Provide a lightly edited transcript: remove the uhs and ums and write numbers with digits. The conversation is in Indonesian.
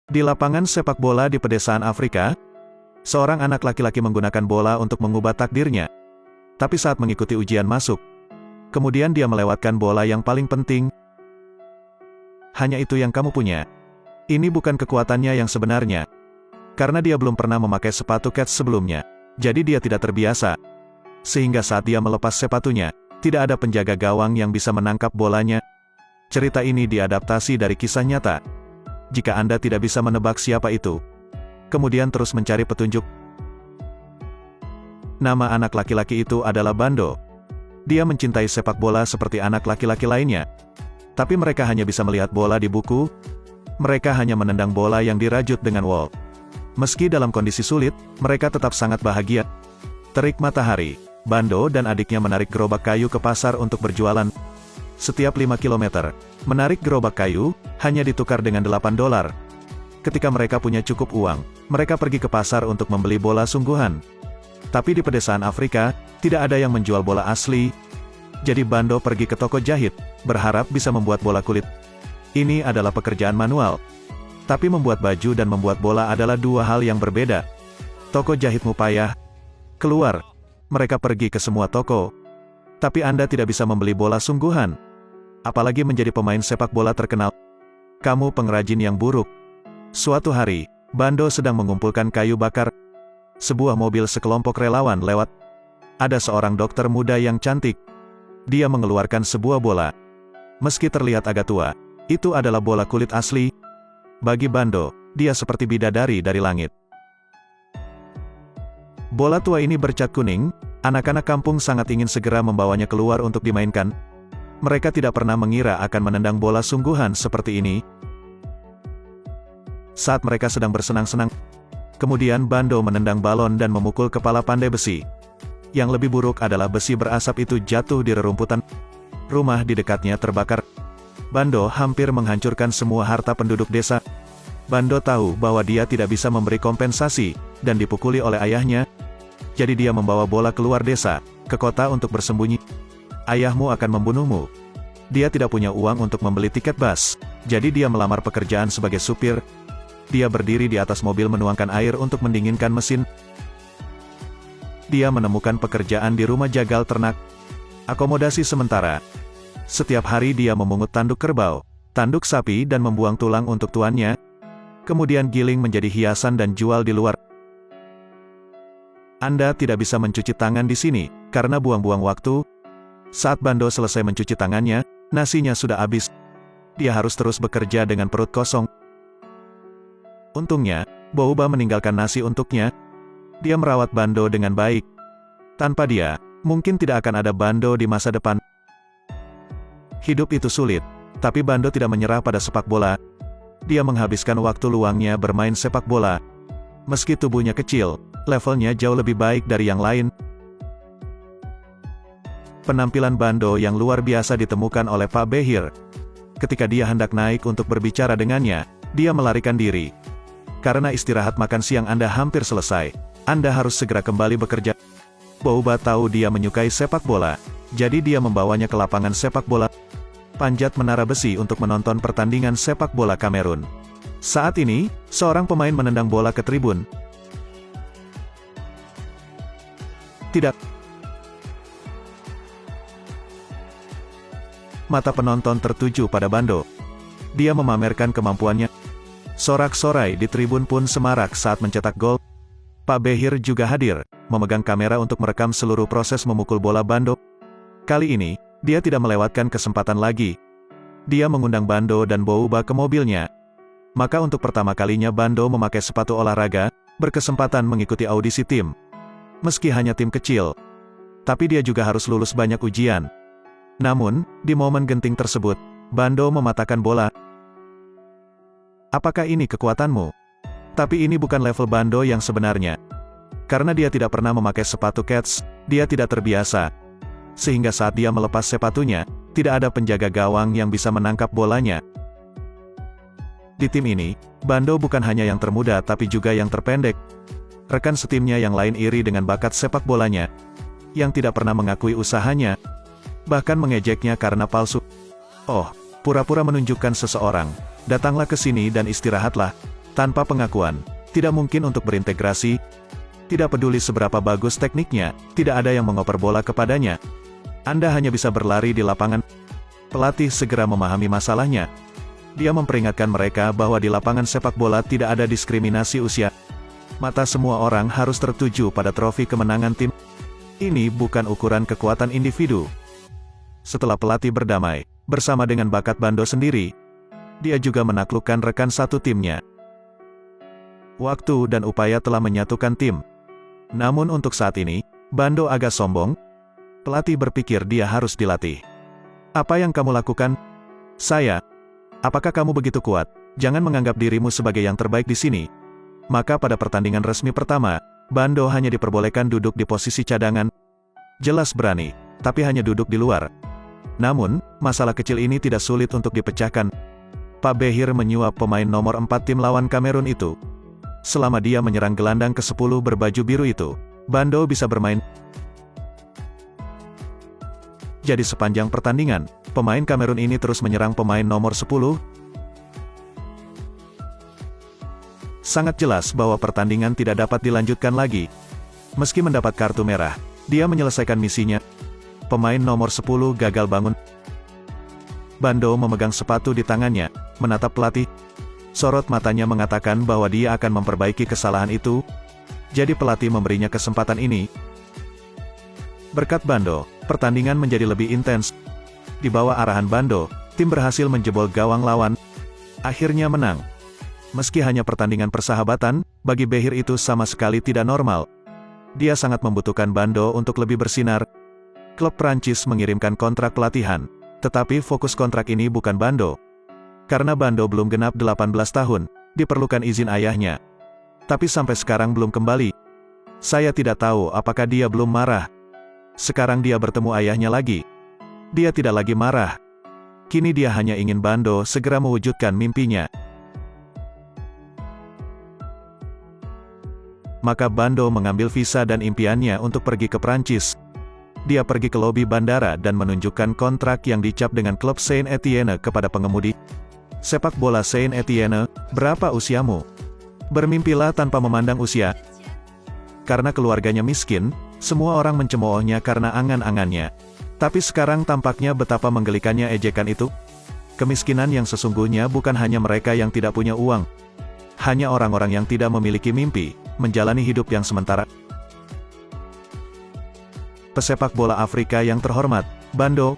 Di lapangan sepak bola di pedesaan Afrika, seorang anak laki-laki menggunakan bola untuk mengubah takdirnya. Tapi saat mengikuti ujian masuk, kemudian dia melewatkan bola yang paling penting. Hanya itu yang kamu punya. Ini bukan kekuatannya yang sebenarnya. Karena dia belum pernah memakai sepatu kets sebelumnya. Jadi dia tidak terbiasa. Sehingga saat dia melepas sepatunya, tidak ada penjaga gawang yang bisa menangkap bolanya. Cerita ini diadaptasi dari kisah nyata. Jika Anda tidak bisa menebak siapa itu, kemudian terus mencari petunjuk. Nama anak laki-laki itu adalah Bando. Dia mencintai sepak bola seperti anak laki-laki lainnya. Tapi mereka hanya bisa melihat bola di buku. Mereka hanya menendang bola yang dirajut dengan wol. Meski dalam kondisi sulit, mereka tetap sangat bahagia. Terik matahari, Bando dan adiknya menarik gerobak kayu ke pasar untuk berjualan. Setiap 5 km, menarik gerobak kayu, hanya ditukar dengan $8. Ketika mereka punya cukup uang, mereka pergi ke pasar untuk membeli bola sungguhan. Tapi di pedesaan Afrika, tidak ada yang menjual bola asli. Jadi Bando pergi ke toko jahit, berharap bisa membuat bola kulit. Ini adalah pekerjaan manual. Tapi membuat baju dan membuat bola adalah dua hal yang berbeda. Toko jahitmu payah. Keluar. Mereka pergi ke semua toko. Tapi Anda tidak bisa membeli bola sungguhan. Apalagi menjadi pemain sepak bola terkenal. Kamu pengrajin yang buruk. Suatu hari, Bando sedang mengumpulkan kayu bakar. Sebuah mobil sekelompok relawan lewat. Ada seorang dokter muda yang cantik. Dia mengeluarkan sebuah bola. Meski terlihat agak tua, itu adalah bola kulit asli. Bagi Bando, dia seperti bidadari dari langit. Bola tua ini bercat kuning, anak-anak kampung sangat ingin segera membawanya keluar untuk dimainkan. Mereka tidak pernah mengira akan menendang bola sungguhan seperti ini. Saat mereka sedang bersenang-senang, kemudian Bando menendang balon dan memukul kepala pandai besi. Yang lebih buruk adalah besi berasap itu jatuh di rerumputan. Rumah di dekatnya terbakar. Bando hampir menghancurkan semua harta penduduk desa. Bando tahu bahwa dia tidak bisa memberi kompensasi, dan dipukuli oleh ayahnya. Jadi dia membawa bola keluar desa, ke kota untuk bersembunyi. Ayahmu akan membunuhmu. Dia tidak punya uang untuk membeli tiket bus, jadi dia melamar pekerjaan sebagai supir. Dia berdiri di atas mobil menuangkan air untuk mendinginkan mesin. Dia menemukan pekerjaan di rumah jagal ternak. Akomodasi sementara. Setiap hari dia memungut tanduk kerbau, tanduk sapi dan membuang tulang untuk tuannya. Kemudian giling menjadi hiasan dan jual di luar. Anda tidak bisa mencuci tangan di sini, karena buang-buang waktu. Saat Bando selesai mencuci tangannya, nasinya sudah habis. Dia harus terus bekerja dengan perut kosong. Untungnya, Bouba meninggalkan nasi untuknya. Dia merawat Bando dengan baik. Tanpa dia, mungkin tidak akan ada Bando di masa depan. Hidup itu sulit, tapi Bando tidak menyerah pada sepak bola. Dia menghabiskan waktu luangnya bermain sepak bola. Meski tubuhnya kecil, levelnya jauh lebih baik dari yang lain. Penampilan Bando yang luar biasa ditemukan oleh Pak Behir. Ketika dia hendak naik untuk berbicara dengannya, dia melarikan diri. Karena istirahat makan siang Anda hampir selesai, Anda harus segera kembali bekerja. Bouba tahu dia menyukai sepak bola, jadi dia membawanya ke lapangan sepak bola. Panjat menara besi untuk menonton pertandingan sepak bola Kamerun. Saat ini, seorang pemain menendang bola ke tribun. Tidak. Mata penonton tertuju pada Bando. Dia memamerkan kemampuannya. Sorak-sorai di tribun pun semarak saat mencetak gol. Pak Behir juga hadir, memegang kamera untuk merekam seluruh proses memukul bola Bando. Kali ini, dia tidak melewatkan kesempatan lagi. Dia mengundang Bando dan Bouba ke mobilnya. Maka untuk pertama kalinya Bando memakai sepatu olahraga, berkesempatan mengikuti audisi tim. Meski hanya tim kecil, tapi dia juga harus lulus banyak ujian. Namun, di momen genting tersebut, Bando mematahkan bola. Apakah ini kekuatanmu? Tapi ini bukan level Bando yang sebenarnya. Karena dia tidak pernah memakai sepatu kets, dia tidak terbiasa. Sehingga saat dia melepas sepatunya, tidak ada penjaga gawang yang bisa menangkap bolanya. Di tim ini, Bando bukan hanya yang termuda tapi juga yang terpendek. Rekan setimnya yang lain iri dengan bakat sepak bolanya, yang tidak pernah mengakui usahanya, bahkan mengejeknya karena palsu. Oh, pura-pura menunjukkan seseorang, datanglah ke sini dan istirahatlah. Tanpa pengakuan, tidak mungkin untuk berintegrasi. Tidak peduli seberapa bagus tekniknya, tidak ada yang mengoper bola kepadanya. Anda hanya bisa berlari di lapangan. Pelatih segera memahami masalahnya. Dia memperingatkan mereka bahwa di lapangan sepak bola tidak ada diskriminasi usia. Mata semua orang harus tertuju pada trofi kemenangan tim. Ini bukan ukuran kekuatan individu. Setelah pelatih berdamai bersama dengan bakat Bando sendiri, dia juga menaklukkan rekan satu timnya. Waktu dan upaya telah menyatukan tim. Namun untuk saat ini, Bando agak sombong. Pelatih berpikir dia harus dilatih. Apa yang kamu lakukan? Saya. Apakah kamu begitu kuat? Jangan menganggap dirimu sebagai yang terbaik di sini. Maka pada pertandingan resmi pertama, Bando hanya diperbolehkan duduk di posisi cadangan. Jelas berani, tapi hanya duduk di luar. Namun, masalah kecil ini tidak sulit untuk dipecahkan. Pak Behir menyuap pemain nomor 4 tim lawan Kamerun itu. Selama dia menyerang gelandang ke-10 berbaju biru itu, Bando bisa bermain. Jadi sepanjang pertandingan, pemain Kamerun ini terus menyerang pemain nomor 10. Sangat jelas bahwa pertandingan tidak dapat dilanjutkan lagi. Meski mendapat kartu merah, dia menyelesaikan misinya. Pemain nomor 10 gagal bangun. Bando memegang sepatu di tangannya, menatap pelatih. Sorot matanya mengatakan bahwa dia akan memperbaiki kesalahan itu. Jadi pelatih memberinya kesempatan ini. Berkat Bando, pertandingan menjadi lebih intens. Di bawah arahan Bando, tim berhasil menjebol gawang lawan. Akhirnya menang. Meski hanya pertandingan persahabatan, bagi Behir itu sama sekali tidak normal. Dia sangat membutuhkan Bando untuk lebih bersinar. Klub Prancis mengirimkan kontrak pelatihan, tetapi fokus kontrak ini bukan Bando. Karena Bando belum genap 18 tahun, diperlukan izin ayahnya. Tapi sampai sekarang belum kembali. Saya tidak tahu apakah dia belum marah. Sekarang dia bertemu ayahnya lagi. Dia tidak lagi marah. Kini dia hanya ingin Bando segera mewujudkan mimpinya. Maka Bando mengambil visa dan impiannya untuk pergi ke Prancis. Dia pergi ke lobi bandara dan menunjukkan kontrak yang dicap dengan klub Saint-Étienne kepada pengemudi sepak bola Saint-Étienne. Berapa usiamu? Bermimpilah tanpa memandang usia. Karena keluarganya miskin, semua orang mencemoohnya karena angan-angannya. Tapi sekarang tampaknya betapa menggelikannya ejekan itu. Kemiskinan yang sesungguhnya bukan hanya mereka yang tidak punya uang. Hanya orang-orang yang tidak memiliki mimpi, menjalani hidup yang sementara. Pesepak bola Afrika yang terhormat, Bando